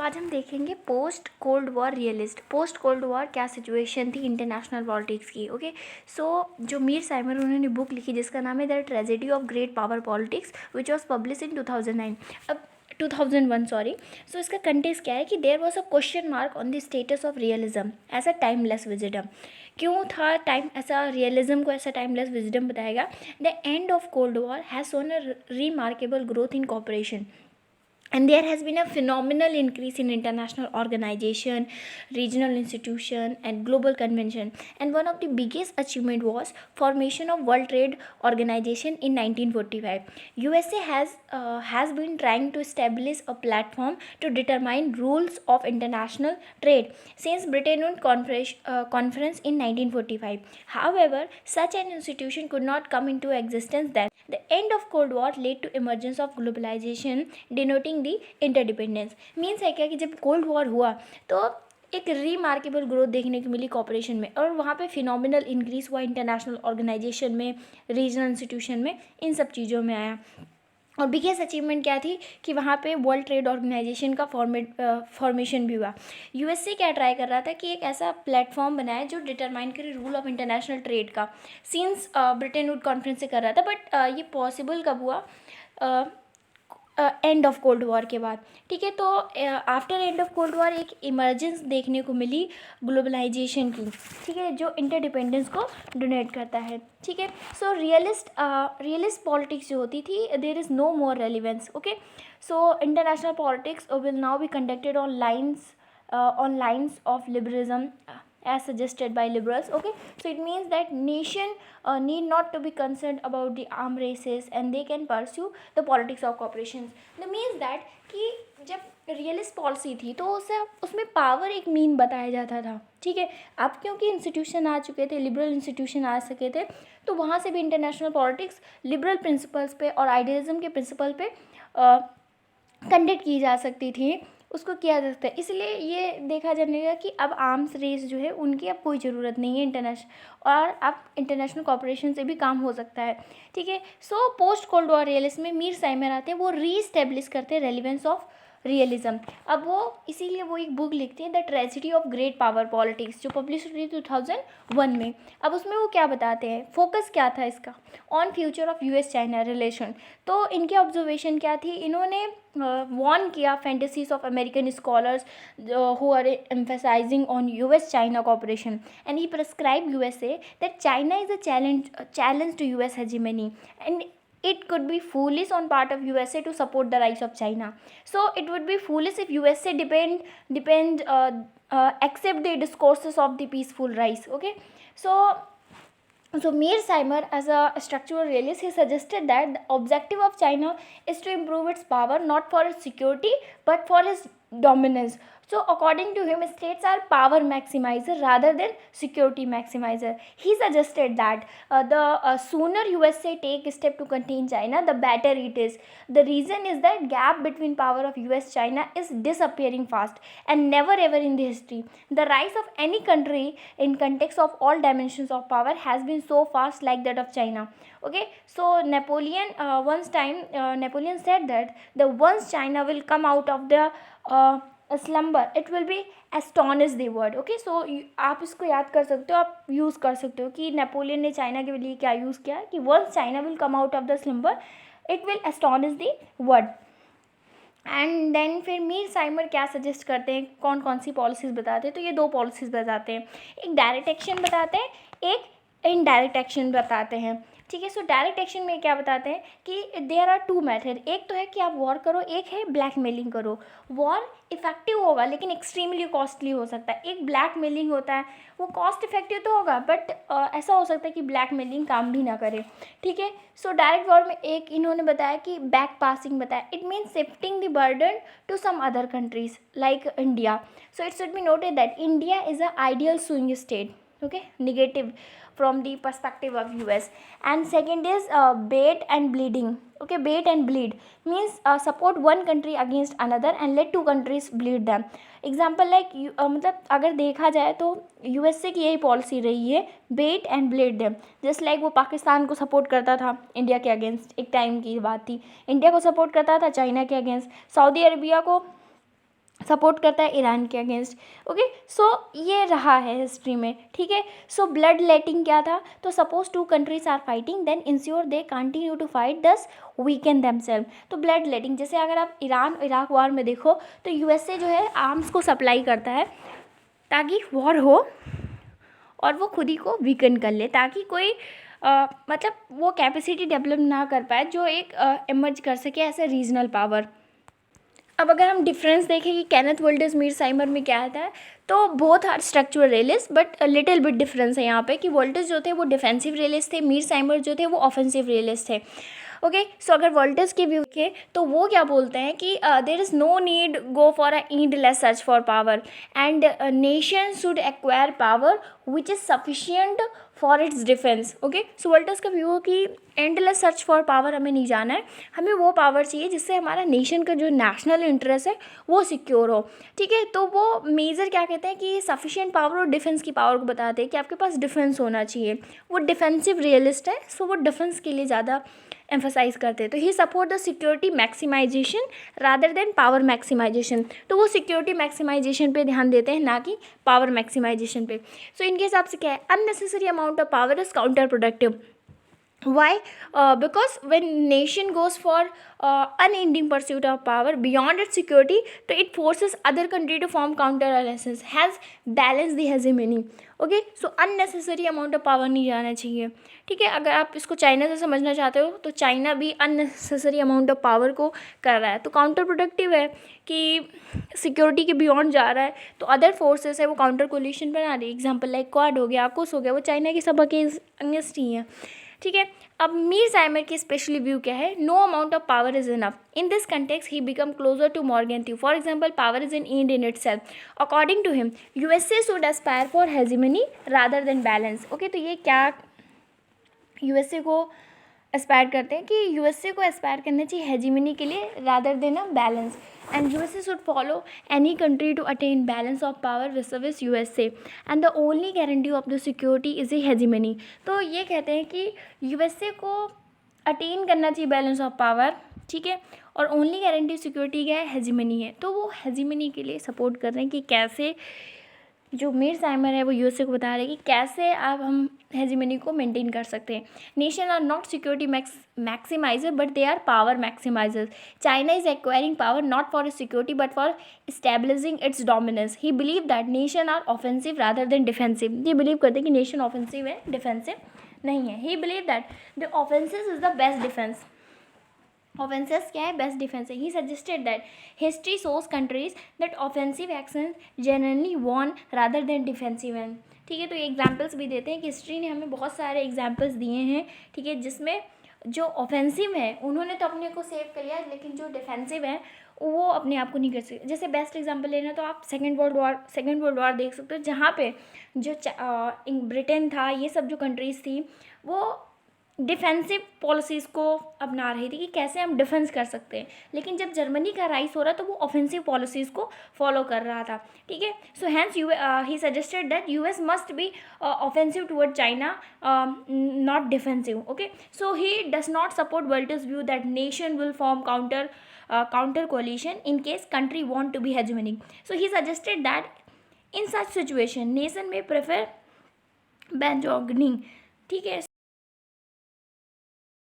आज हम देखेंगे post cold war realist. Post cold war क्या सिचुएशन थी इंटरनेशनल पॉलिटिक्स की। ओके, सो जो मीर साइमर उन्होंने बुक लिखी जिसका नाम है the tragedy of great power politics which was publish in 2009 अब 2001 सॉरी। सो इसका कंटेक्स्ट क्या है कि there was a question mark on the status of realism as a timeless wisdom. क्यों था टाइम ऐसा, रियलिज्म को ऐसा टाइमलेस विजडम बताएगा। The end of cold war has seen a remarkable growth in cooperation and there has been a phenomenal increase in international organization, regional institution and global convention, and one of the biggest achievement was formation of world trade organization in 1945. USA has been trying to establish a platform to determine rules of international trade since Bretton Woods conference in 1945. However, such an institution could not come into existence then. The end of Cold War led to emergence of globalization, denoting the interdependence. Means है क्या कि जब cold war हुआ तो एक रीमार्केबल growth देखने को मिली corporation में, और वहाँ पे फिनोमिनल इंक्रीज हुआ इंटरनेशनल ऑर्गेनाइजेशन में, रीजनल इंस्टीट्यूशन में, इन सब चीज़ों में आया। और बिगेस्ट अचीवमेंट क्या थी कि वहाँ पे वर्ल्ड ट्रेड ऑर्गेनाइजेशन का फॉर्मेशन भी हुआ। यूएसए क्या ट्राई कर रहा था कि एक ऐसा प्लेटफॉर्म बनाए जो डिटरमाइन करे रूल ऑफ इंटरनेशनल ट्रेड का, सिंस ब्रिटेन वुड कॉन्फ्रेंस से कर रहा था। बट ये पॉसिबल कब हुआ? एंड ऑफ कोल्ड वॉर के बाद। ठीक है, तो after and of cold war एक इमरजेंस देखने को मिली ग्लोबलाइजेशन की। ठीक है, जो इंटरडिपेंडेंस को डोनेट करता है। ठीक है, सो रियलिस्ट पॉलिटिक्स जो होती थी, there is no more relevance. Okay, so international politics will now be conducted on lines of liberalism as suggested by liberals. Okay, so it means that nation need not to be concerned about the armed races and they can pursue the politics of cooperation. That means that कि जब realist policy थी तो उसमें power एक mean बताया जाता था। ठीक है, अब क्योंकि इंस्टीट्यूशन आ चुके थे, लिबरल इंस्टीट्यूशन आ सके थे, तो वहाँ से भी इंटरनेशनल पॉलिटिक्स लिबरल प्रिंसिपल्स पे और आइडियलिज्म के प्रिंसिपल पे कंडक्ट की जा सकती थी, उसको किया जा सकता है। इसलिए ये देखा जाने लगा कि अब आर्म्स रेस जो है उनकी अब कोई ज़रूरत नहीं है इंटरनेशनल, और अब इंटरनेशनल कॉपरेशन से भी काम हो सकता है। ठीक है, so post cold war realism में मीर साइमर आते हैं, वो रीस्टेब्लिश करते हैं रेलिवेंस ऑफ रियलिज्म। अब वो इसीलिए वो एक बुक लिखते हैं the tragedy of great power politics, जो पब्लिश हुई 2001 में। अब उसमें वो क्या बताते हैं, फोकस क्या था इसका, on future of US China relation. तो इनके ऑब्जर्वेशन क्या थी, इन्होंने वॉर्न किया fantasies of American scholars who are emphasizing on US-China cooperation, and he prescribed USA that China is a challenge to US hegemony, and it could be foolish on part of USA to support the rise of China. So it would be foolish if USA accept the discourses of the peaceful rise. Okay, so Meir Seimer, as a structural realist, he suggested that the objective of China is to improve its power not for its security but for its dominance. So according to him, states are power maximizer rather than security maximizer. He suggested that the sooner USA take a step to contain China, the better it is. The reason is that gap between power of US-China is disappearing fast and never ever in the history. The rise of any country in context of all dimensions of power has been so fast like that of China. Okay, so Napoleon Napoleon said that the once China will come out of the slumber, it will be astonish the world. Okay, so आप इसको याद कर सकते हो, आप use कर सकते हो कि नेपोलियन ने चाइना के लिए क्या यूज़ किया कि once China will come out of the slumber, it will astonish the world. And then फिर मीर साइमर क्या सजेस्ट करते हैं, कौन कौन सी पॉलिसीज़ बताते हैं, तो ये दो पॉलिसीज़ बताते हैं, एक डायरेक्ट एक्शन बताते हैं, एक इनडायरेक्ट एक्शन बताते हैं। ठीक है, सो डायरेक्ट एक्शन में क्या बताते हैं कि देयर आर टू मेथड, एक तो है कि आप वॉर करो, एक है ब्लैकमेलिंग करो। वॉर इफेक्टिव होगा लेकिन एक्सट्रीमली कॉस्टली हो सकता है। एक ब्लैकमेलिंग होता है, वो कॉस्ट इफेक्टिव तो होगा बट ऐसा हो सकता है कि ब्लैकमेलिंग काम भी ना करे। ठीक है, सो डायरेक्ट वॉर में एक इन्होंने बताया कि बैक पासिंग बताया, it means shifting the burden to some other countries like India. So it should be noted that India is a ideal swing state, okay, negative from the perspective of US. And second is bait and bleeding. Okay, bait and bleed means support one country against another and let two countries bleed them. Example like मतलब अगर देखा जाए तो USA की यही policy रही है, bait and bleed them. Just like वो पाकिस्तान को सपोर्ट करता था इंडिया के अगेंस्ट, एक टाइम की बात थी, इंडिया को सपोर्ट करता था चाइना के अगेंस्ट, सऊदी अरबिया को सपोर्ट करता है ईरान के अगेंस्ट। ओके, सो ये रहा है हिस्ट्री में, ठीक है। सो ब्लड लेटिंग क्या था, तो suppose two countries are fighting then ensure they continue to fight thus weaken themselves. तो ब्लड लेटिंग, जैसे अगर आप ईरान इराक वॉर में देखो तो यूएसए जो है आर्म्स को सप्लाई करता है ताकि वॉर हो और वो खुद ही को वीकन कर ले, ताकि कोई मतलब वो कैपेसिटी डेवलप ना कर पाए जो एक इमर्ज कर सके एज ए रीजनल पावर। अब अगर हम डिफरेंस देखें कि केनेथ वोल्टर्स मीर साइमर में क्या आता है, तो both are structural realist but little bit difference है यहाँ पे कि वोल्टर्स जो थे वो डिफेंसिव रियलिस्ट थे, मीर साइमर जो थे वो ऑफेंसिव रियलिस्ट थे। ओके, सो अगर वोल्टर्स के व्यू के तो वो क्या बोलते हैं कि there is no need go for a endless search for power and nation should acquire power which is sufficient for its defence. Okay, so Waltz's का व्यू है कि एंडलेस सर्च फॉर पावर हमें नहीं जाना है, हमें वो पावर चाहिए जिससे हमारा नेशन का जो नेशनल इंटरेस्ट है वो सिक्योर हो, ठीक है। तो वो मेजर क्या कहते हैं कि सफिशिएंट पावर और डिफेंस की पावर को बताते हैं कि आपके पास डिफेंस होना चाहिए। वो डिफेंसिव रियलिस्ट है, सो वो डिफेंस के लिए ज़्यादा एम्फोसाइज करते हैं। तो he support the security maximisation rather than power maximisation. तो वो सिक्योरिटी मैक्सिमाइजेशन पे ध्यान देते हैं, ना कि पावर मैक्सिमाइजेशन पे। सो इनके हिसाब से क्या है, unnecessary amount of power is counter productive. Why? Because when nation goes for unending pursuit of power beyond its security, so it forces other country to form counter alliances, has balance the hegemony. Okay, so unnecessary amount of power नहीं जाना चाहिए, ठीक है। अगर आप इसको China से समझना चाहते हो तो चाइना भी अननेसेसरी अमाउंट ऑफ पावर को कर रहा है, तो काउंटर प्रोडक्टिव है कि सिक्योरिटी के बियॉन्ड जा रहा है, तो अदर फोर्सेस है वो काउंटर कोलिशन बना रही है। एग्जाम्पल लाइक क्वाड हो गया, आकुस हो गया, वो चाइना की सब के अगेंस्ट ही है, ठीक है। अब मीर साइमर की स्पेशली व्यू क्या है, no amount of power is enough in this context he become closer to Morgenthau. For example, power is an end in itself. According to him USA should aspire for hegemony rather than balance. Okay, तो ये क्या USA को Aspire करते हैं कि USA को Aspire करना चाहिए हेजिमनी के लिए rather than a balance, and USA should follow any country to attain balance of power vis-a-vis USA and the only guarantee of the security is a hegemony। तो ये कहते हैं कि USA को अटेन करना चाहिए बैलेंस ऑफ पावर, ठीक है, और ओनली गारंटी सिक्योरिटी क्या है, हेजिमनी है। तो वो हेजिमनी के लिए सपोर्ट कर रहे हैं कि कैसे, जो मीर साइमर है वो यूएसए को बता रहे हैं कि कैसे अब हम हेजिमनी को मेंटेन कर सकते हैं। Nation are not security maximiser but they are power maximisers. China is acquiring power not for security but for establishing its dominance. He believe that nation are offensive rather than defensive. ये believe करते हैं कि nation offensive है, defensive नहीं है। He believe that the offensive is the best defence. Offences क्या है, best defence है। He suggested that history shows countries that offensive action generally one rather than defensive one, ठीक है। तो ये एग्जाम्पल्स भी देते हैं कि हिस्ट्री ने हमें बहुत सारे एग्जाम्पल्स दिए हैं, ठीक है, जिसमें जो ऑफेंसिव है उन्होंने तो अपने को सेव कर लिया, लेकिन जो डिफेंसिव है वो अपने आप को नहीं कर सकते। जैसे बेस्ट एग्जांपल लेना तो आप सेकेंड वर्ल्ड वॉर देख सकते हो, जहाँ पे जो ब्रिटेन था, ये सब जो कंट्रीज़ थी वो डिफेंसिव पॉलिसीज़ को अपना रही थी कि कैसे हम डिफेंस कर सकते हैं, लेकिन जब जर्मनी का राइज हो रहा तो वो ऑफेंसिव पॉलिसीज़ को फॉलो कर रहा था, ठीक है। So Hans he suggested that US must be offensive toward China not defensive. Okay, so he does not support Waltz's view that nation will form counter coalition in case country want to be hegemonic. So he suggested that in such situation nation may prefer bargaining, ठीक है।